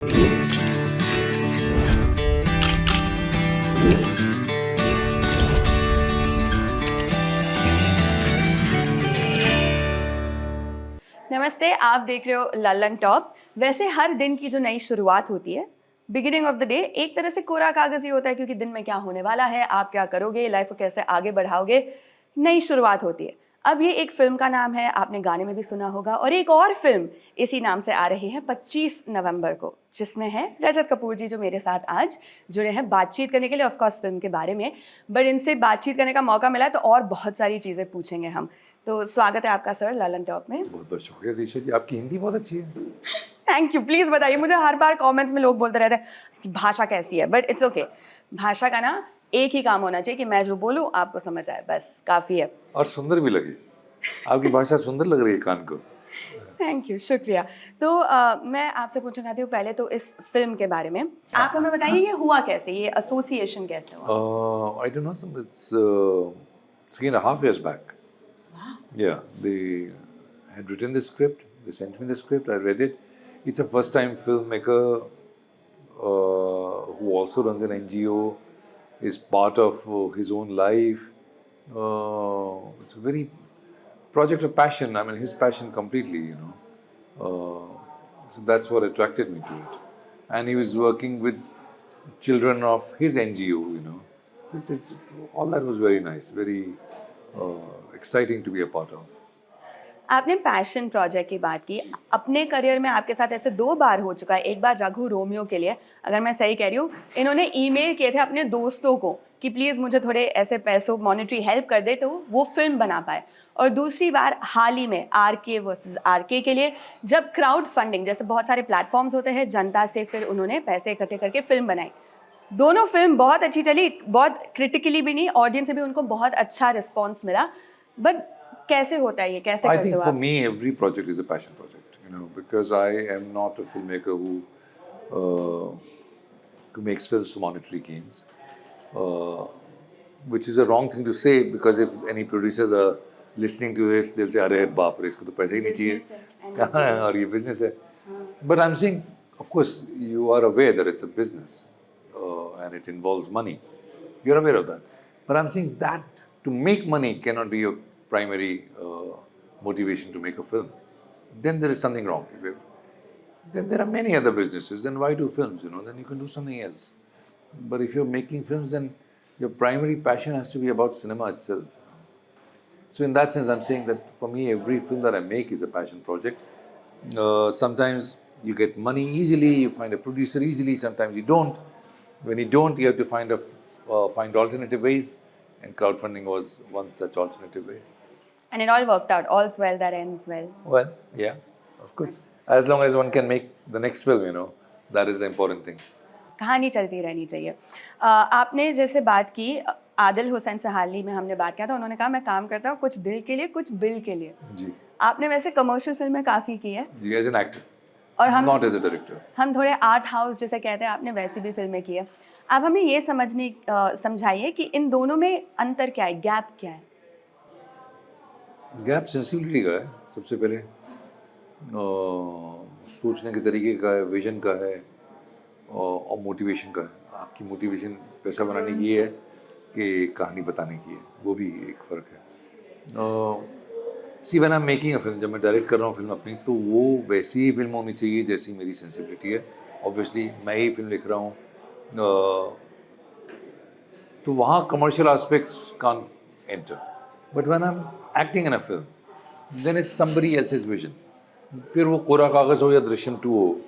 नमस्ते, आप देख रहे हो लल्लन टॉप। वैसे हर दिन की जो नई शुरुआत होती है, बिगिनिंग ऑफ द डे, एक तरह से कोरा कागज ही होता है, क्योंकि दिन में क्या होने वाला है, आप क्या करोगे, लाइफ को कैसे आगे बढ़ाओगे, नई शुरुआत होती है। अब ये एक फिल्म का नाम है, आपने गाने में भी सुना होगा, और एक और फिल्म इसी नाम से आ रही है 25 नवंबर को, जिसमें है रजत कपूर जी, जो मेरे साथ आज जुड़े हैं बातचीत करने के लिए, ऑफकोर्स फिल्म के बारे में। बट इनसे बातचीत करने का मौका मिला है तो और बहुत सारी चीज़ें पूछेंगे हम। तो स्वागत है आपका सर लल्लन टॉप में। बहुत बहुत शुक्रिया दीक्षा जी, आपकी हिंदी बहुत अच्छी है। Thank you. प्लीज बताइए, मुझे हर बार कमेंट्स में लोग बोलते रहते हैं कि भाषा कैसी है, बट इट्स ओके। भाषा का ना एक ही काम होना चाहिए कि मैं जो बोलूं आपको समझ आए, बस काफी है। और सुंदर भी लगे, आपकी भाषा सुंदर लग रही है कान को। थैंक यू, शुक्रिया। तो मैं आपसे पूछना चाहती हूँ पहले तो इस फिल्म के बारे में। आप हमें बताइए ये हुआ कैसे, ये एसोसिएशन कैसे हुआ? I don't know, it's 3.5 years back. Yeah, they had written the script, they sent me the script, I read it. It's a first time filmmaker who also runs an NGO, is part of his own life. It's a very project of passion. I mean, his passion completely, you know. So that's what attracted me to it. And he was working with children of his NGO, you know. All that was very nice, very exciting to be a part of. आपने passion project की बात की। अपने career में आपके साथ ऐसे 2 बार हो चुका है। एक बार रघु रोमियो के लिए, अगर मैं सही कह रही हूँ, इन्होंने ईमेल किए थे अपने दोस्तों को कि प्लीज़ मुझे थोड़े ऐसे पैसों मॉनेटरी हेल्प कर दे तो वो फिल्म बना पाए। और दूसरी बार हाल ही में आरके वर्सेस आरके के लिए, जब क्राउड फंडिंग जैसे बहुत सारे प्लेटफॉर्म्स होते हैं, जनता से फिर उन्होंने पैसे इकट्ठे करके फिल्म बनाई। दोनों फिल्म बहुत अच्छी चली, बहुत क्रिटिकली भी नहीं, ऑडियंस से भी उनको बहुत अच्छा रिस्पॉन्स मिला। बट कैसे होता है ये, कैसे I करते think हो for आप? me, every project is a passion project, you know, because I am not a filmmaker who makes films for monetary gains, uh, which is a wrong thing to say, because if any producers are listening to this, they'll say, "अरे बाप रे, इसको तो पैसे ही नहीं चाहिए और ये business है." But I'm saying, of course, you are aware that it's a business and it involves money. You're aware of that. But I'm saying that to make money cannot be your primary motivation to make a film. Then there is something wrong. Then there are many other businesses. Then why do films? You know, then you can do something else. But if you're making films, then your primary passion has to be about cinema itself. So in that sense, I'm saying that for me, every film that I make is a passion project. Sometimes you get money easily, you find a producer easily. Sometimes you don't. When you don't, you have to find alternative ways, and crowdfunding was one such alternative way. And it all worked out. All's well that ends well. Well, yeah, of course. As long as one can make the next film, you know, that is the important thing. कहानी चलती रहनी चाहिए। आपने जैसे बात की, आदिल हुसैन से हाल ही में हमने बात किया था, उन्होंने कहा मैं काम करता हूँ कुछ दिल के लिए, कुछ बिल के लिए। जी आपने वैसे कमर्शियल फिल्में काफ़ी की है, जी, as an actor, और हम not as a director. हम थोड़े आर्ट हाउस जिसे कहते हैं, आपने वैसी भी फिल्में की है। आप हमें ये समझाइए कि इन दोनों में अंतर क्या है, गैप क्या है? गैप सेंसिबिलिटी का है सबसे पहले, सोचने के तरीके का है, विजन का है, और मोटिवेशन का है। आपकी मोटिवेशन पैसा बनाने की है कि कहानी बताने की है, वो भी एक फ़र्क है। See when I am making a film, जब मैं डायरेक्ट कर रहा हूँ फिल्म अपनी, तो वो वैसी ही फिल्म होनी चाहिए जैसी मेरी सेंसिबिलिटी है। ऑब्वियसली मैं ही फिल्म लिख रहा हूँ, तो वहाँ commercial aspects can't enter. But when I am acting in a film, then it's somebody else's vision. फिर वो कोरा कागज़ हो या दृश्यम 2 हो,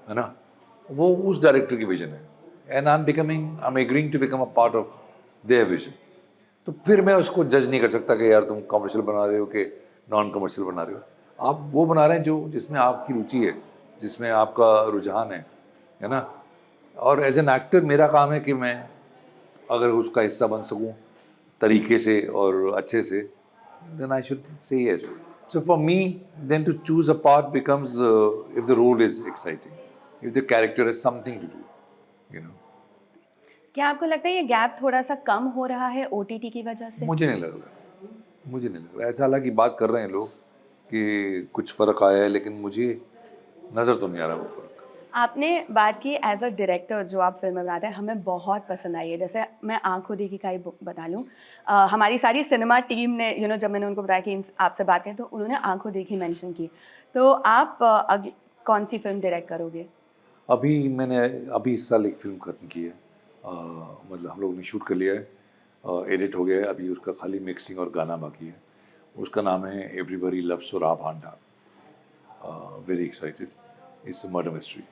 है ना, वो उस डायरेक्टर की विजन है, and I am agreeing to become a part of their vision. तो फिर मैं उसको जज नहीं कर सकता कि यार तुम कमर्शियल बना रहे हो कि नॉन कमर्शियल बना रहे हो। आप वो बना रहे हैं जो जिसमें आपकी रुचि है, जिसमें आपका रुझान है ना। और एज एन एक्टर मेरा काम है कि मैं अगर उसका हिस्सा बन सकूं तरीके से और अच्छे से, then I should say yes. So for me, then to choose a part becomes if the role is exciting, if the character has something to do, you know. क्या आपको लगता है ये गैप थोड़ा सा कम हो रहा है ओटीटी की वजह से? मुझे नहीं लग रहा ऐसा। हालांकि बात कर रहे हैं लोग कि कुछ फ़र्क आया है, लेकिन मुझे नज़र तो नहीं आ रहा वो फ़र्क। आपने बात की एज अ डायरेक्टर जो आप फिल्में बनाते हैं हमें बहुत पसंद आई है। जैसे मैं आँखों देखी का ही बता लूँ, हमारी सारी सिनेमा टीम ने जब मैंने उनको बताया कि आपसे बात करें तो उन्होंने आँखों देखी मेंशन की। तो आप कौन सी फिल्म डायरेक्ट करोगे? अभी इस साल एक फिल्म खत्म की है। मतलब हम लोगों ने शूट कर लिया है, एडिट हो गया है, अभी उसका खाली मिक्सिंग और गाना बाकी है। उसका नाम है एवरीबॉडी लव्स सुरा भांडा। Very excited. It's a murder mystery.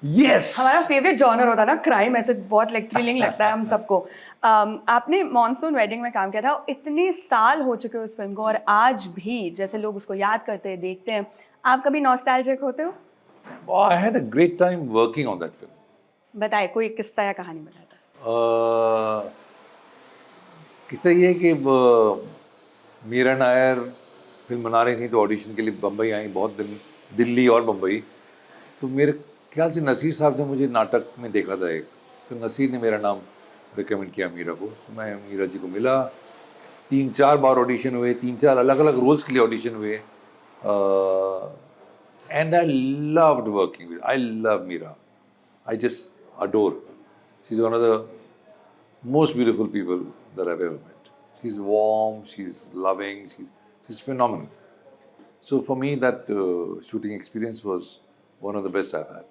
Yes. हमारा फेवरेट जॉनर होता है ना क्राइम, ऐसे बहुत लाइक थ्रिलिंग लगता है हम सबको। आपने मॉनसून वेडिंग में काम किया था, इतने साल हो चुके हैं उस फिल्म को और आज भी जैसे लोग उसको याद करते हैं, देखते हैं, आप कभी नॉस्टैल्जिक होते हो? I had a great time working on that film. बताए कोई किस्सा या कहानी बताता। किस्सा ये है कि मीरा नायर फिल्म बना रही थी तो ऑडिशन के लिए बम्बई आई, बहुत दिन, दिल्ली और बम्बई। तो मेरे ख्याल से नसीर साहब ने मुझे नाटक में देखा था एक, तो नसीर ने मेरा नाम रिकमेंड किया मीरा को। तो मैं मीरा जी को मिला, 3-4 बार ऑडिशन हुए, 3-4 अलग अलग रोल्स के लिए ऑडिशन हुए। And I loved working with, I love Meera, I just adore her. She's one of the most beautiful people that I've ever met. She's warm, she's loving, she's phenomenal. So for me, that shooting experience was one of the best I've had.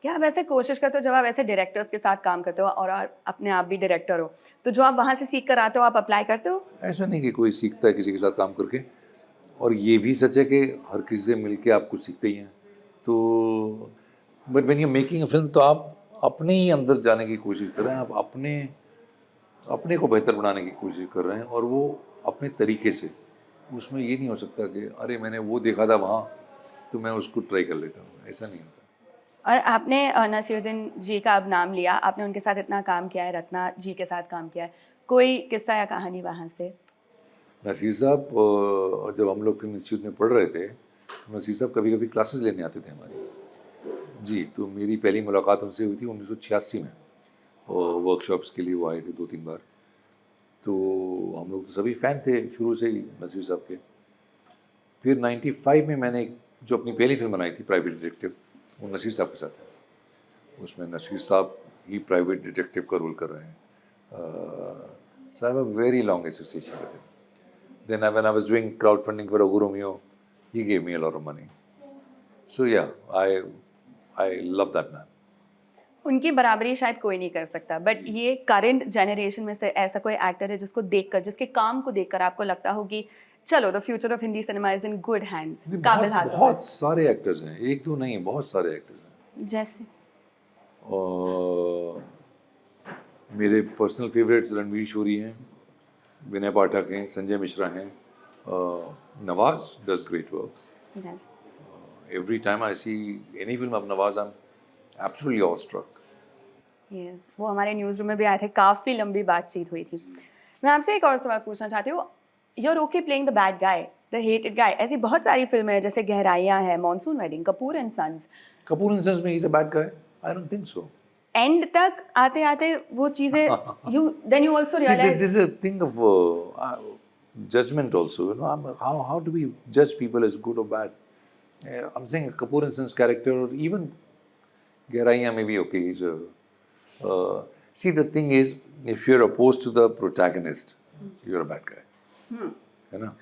क्या आप ऐसे कोशिश करते हो जब आप ऐसे directors के साथ काम करते हो और अपने आप भी डायरेक्टर हो, तो जो आप वहाँ से सीख कर आते हो आप अप्लाई करते हो? ऐसा नहीं कि कोई सीखता है किसी के साथ काम करके, और ये भी सच है कि हर किसी से मिलके आप कुछ सीखते ही हैं। तो but when you making a film, तो आप अपने ही अंदर जाने की कोशिश कर रहे हैं, आप अपने अपने को बेहतर बनाने की कोशिश कर रहे हैं, और वो अपने तरीके से। उसमें ये नहीं हो सकता कि अरे मैंने वो देखा था वहाँ तो मैं उसको ट्राई कर लेता हूँ, ऐसा नहीं होता। और आपने नसीरुद्दीन जी का अब नाम लिया, आपने उनके साथ इतना काम किया है, रत्ना जी के साथ काम किया है, कोई किस्सा या कहानी वहाँ से? नसीर साहब, जब हम लोग फिल्म इंस्टीट्यूट में पढ़ रहे थे, नसीर साहब कभी कभी क्लासेस लेने आते थे हमारी। जी, तो मेरी पहली मुलाकात उनसे हुई थी 1986 में, और वर्कशॉप्स के लिए वो आए थे 2-3 बार। तो हम लोग तो सभी फ़ैन थे शुरू से ही नसीर साहब के। फिर 95 में मैंने जो अपनी पहली फिल्म बनाई थी प्राइवेट डिटेक्टिव, वो नसीर साहब के साथ है। उसमें नसीर साहब ही प्राइवेट डिटेक्टिव का रोल कर रहे हैं। So I have a very long association with him. Then when I was doing crowdfunding for Raghu Romeo, he gave me a lot of money. So yeah, I love that man. उनकी बराबरी शायद कोई नहीं कर सकता, but ये current generation में से ऐसा कोई एक्टर है जिसको देखकर, जिसके काम को देखकर आपको लगता हो कि चलो the future of Hindi cinema is in good hands, काबिल बहुत हाथों बहुत सारे एक्टर्स हैं, एक तो नहीं, बहुत सारे एक्टर्स हैं। में? जैसे और मेरे पर्सनल फेवरेट्स रणवीर शोरी हैं, विनय पाठक हैं, संजय मिश्रा हैं, Nawaz does great work. Yes. Every time I see any film of Nawaz, I am absolutely awestruck. Yes. वो हमारे न्यूज़ रूम में भी आए थे, काफ़ी लंबी बातचीत हुई थी। मैं आपसे एक और सवाल पूछना चाहती हूँ, you are okay playing the bad guy, the hated guy, ऐसी बहुत सारी फिल्में हैं जैसे गहराइयाँ है, Monsoon Wedding, Kapoor and Sons, Kapoor and Sons में he is a bad guy? I don't think so. End तक आते आते वो चीज़ें you also See, realise. this is a thing of judgment also. You know, how do we judge people as good or bad? I'm saying Kapoor and Sons character, or even Geraiya may be okay. See, the thing is, if you're opposed to the protagonist, you're a bad guy. You know?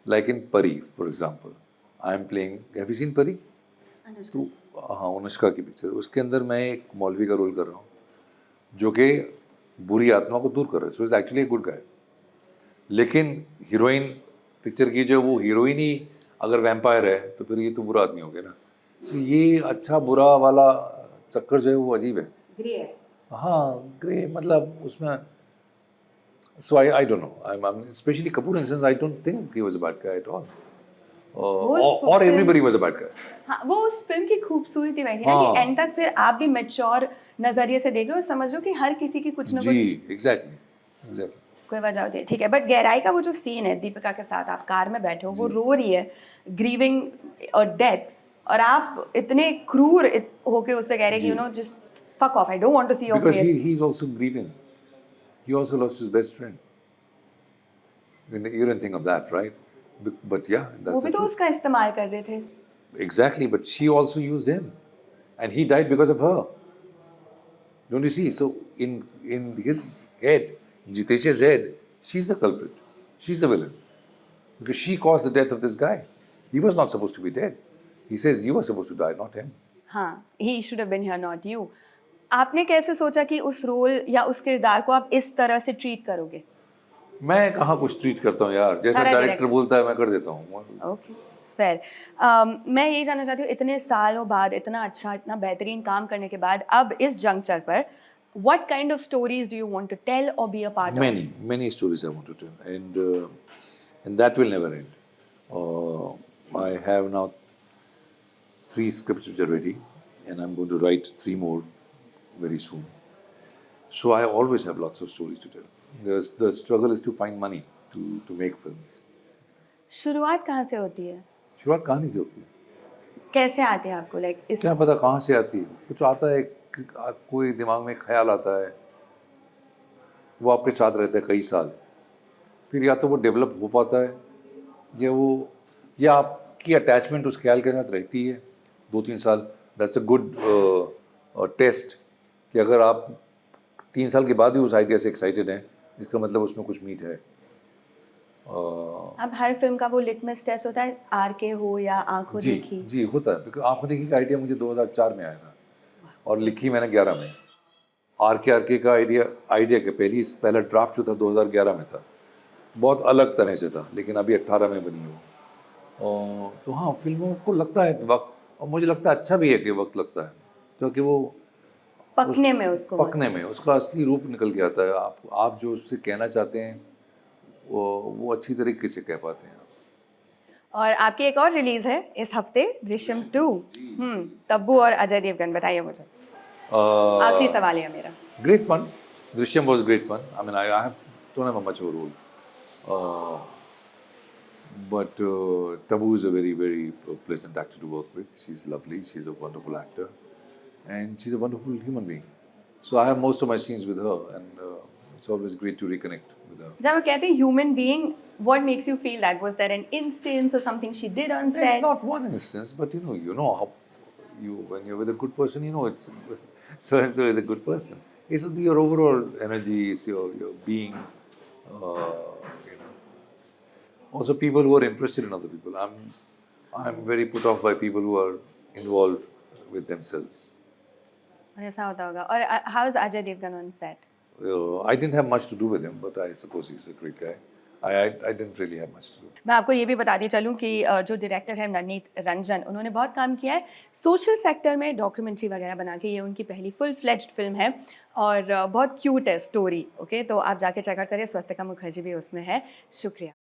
Like in Pari, for example. I'm playing, have you seen Pari? तो हाँ, अनुष्का की picture, उसके अंदर मैं एक मौलवी का role कर रहा हूँ जो कि बुरी आत्मा को दूर कर रहा है। So is actually good guy. लेकिन हीरोइन पिक्चर की जो, वो हीरोइन ही अगर वैम्पायर है तो फिर ये तो बुरा आदमी हो गया ना। तो ये अच्छा बुरा वाला चक्कर जो है वो अजीब है। ग्रे है। हाँ, ग्रे मतलब उसमें। So I don't know, I specially Kapoor in sense, I don't think he was a bad guy at all, और everybody was a bad guy. हाँ, वो उस फिल्म की खूबसूरती वही थी ना हाँ। कि एंड तक फिर आप भी मैच्योर नजरिए से देख लो और समझो कि हर किसी की कुछ ना जी, कुछ एग्जैक्टली। कोई वजह होती है। ठीक है, बट गहराई का वो जो सीन है दीपिका के साथ, आप कार में बैठे हो, वो रो रही है ग्रीविंग और डेथ, और आप इतने क्रूर होके उससे कह रहे कि just fuck off, I don't want to see your Because face. he is also grieving. He also lost his best friend. You didn't think of that, right? But yeah, वो that's भी the तो truth. उसका इस्तेमाल कर रहे थे। Exactly, but she also used him. and he died because of her. Don't you see? So in his head, Jitesh's head, she's the culprit. She's the villain. Because she caused the death of this guy. He was not supposed to be dead. He says you were supposed to die, not him. हाँ, he should have been here, not you. आपने कैसे सोचा कि उस role या उस किरदार को आप इस तरह से ट्रीट करोगे? मैं कहाँ कुछ ट्रीट करता हूँ यार, जैसा सारा डायरेक्टर director। बोलता है मैं कर देता हूँ. Okay, fair. मैं यही जानना चाहती हूँ, इतने सालों बाद इतना अच्छा, इतना बेहतरीन काम करने के बाद अब इस जंक्चर पर what kind of stories do you want to tell or be a part of? Many stories I want to tell, and that will never end. I have now 3 scripts which are ready, and I'm going to write 3 more very soon. So I always have lots of stories to tell. The struggle is to find money to make films. शुरुआत कहाँ से होती है? शुरुआत कहानी से होती है. कैसे आते हैं आपको लाइक इस क्या पता कहाँ से आती है. कुछ आता है, कोई दिमाग में ख्याल आता है, वो आपके साथ रहता है कई साल, फिर या तो वो डेवलप हो पाता है या आपकी अटैचमेंट उस ख्याल के साथ रहती है 2-3 साल. दैट्स अ गुड टेस्ट कि अगर आप 3 साल के बाद भी उस आइडिया से एक्साइटेड हैं, इसका मतलब उसमें कुछ मीट है. अब हर फिल्म का वो लिटमस टेस्ट होता है, आरके हो या आंखों देखी. जी होता है. बिकॉज आंखों देखी का आइडिया मुझे 2004 में आया था और लिखी मैंने 11 में. आरके का आइडिया के पहला ड्राफ्ट जो था 2011 में था, बहुत अलग तरह से था, लेकिन अभी 18 में बनी वो. तो हाँ, फिल्मों को लगता है वक्त, और मुझे लगता है अच्छा भी है कि वक्त लगता है, क्योंकि वो पकने में उसका असली रूप निकल के आता है. आप जो उससे कहना चाहते हैं वो अच्छी तरीके से कह पाते हैं. और आपकी एक और रिलीज है इस हफ्ते, दृश्यम 2. तब्बू और अजय देवगन, बताइए मुझे. आखिरी सवाल है मेरा. Great fun. Drishyam was great fun. I mean, I don't have much of a role. But Tabu is a very, very pleasant actor to work with. She's lovely. She's a wonderful actor. And she's a wonderful human being. So I have most of my scenes with her, and it's always great to reconnect with her. जब कहते हैं human being, what makes you feel that? Was there an instance or something she did on set? It's not one instance, but you know how when you're with a good person, you know it's so and so is a good person. It's your overall energy. It's your being. Also, people who are interested in other people. I'm very put off by people who are involved with themselves. और ऐसा होता होगा. और how is Ajay Devgan on set? I didn't have much to do with him, but I suppose he's a great guy. I didn't really have much to do. मैं आपको ये भी बताती चलूँ कि जो डायरेक्टर है नवनीत रंजन, उन्होंने बहुत काम किया है सोशल सेक्टर में, डॉक्यूमेंट्री वगैरह बना के. ये उनकी पहली फुल फ्लेज्ड फिल्म है और बहुत क्यूट है स्टोरी. ओके, तो आप जाके चेकआउट करिए. स्वस्तिका मुखर्जी भी उसमें है. शुक्रिया.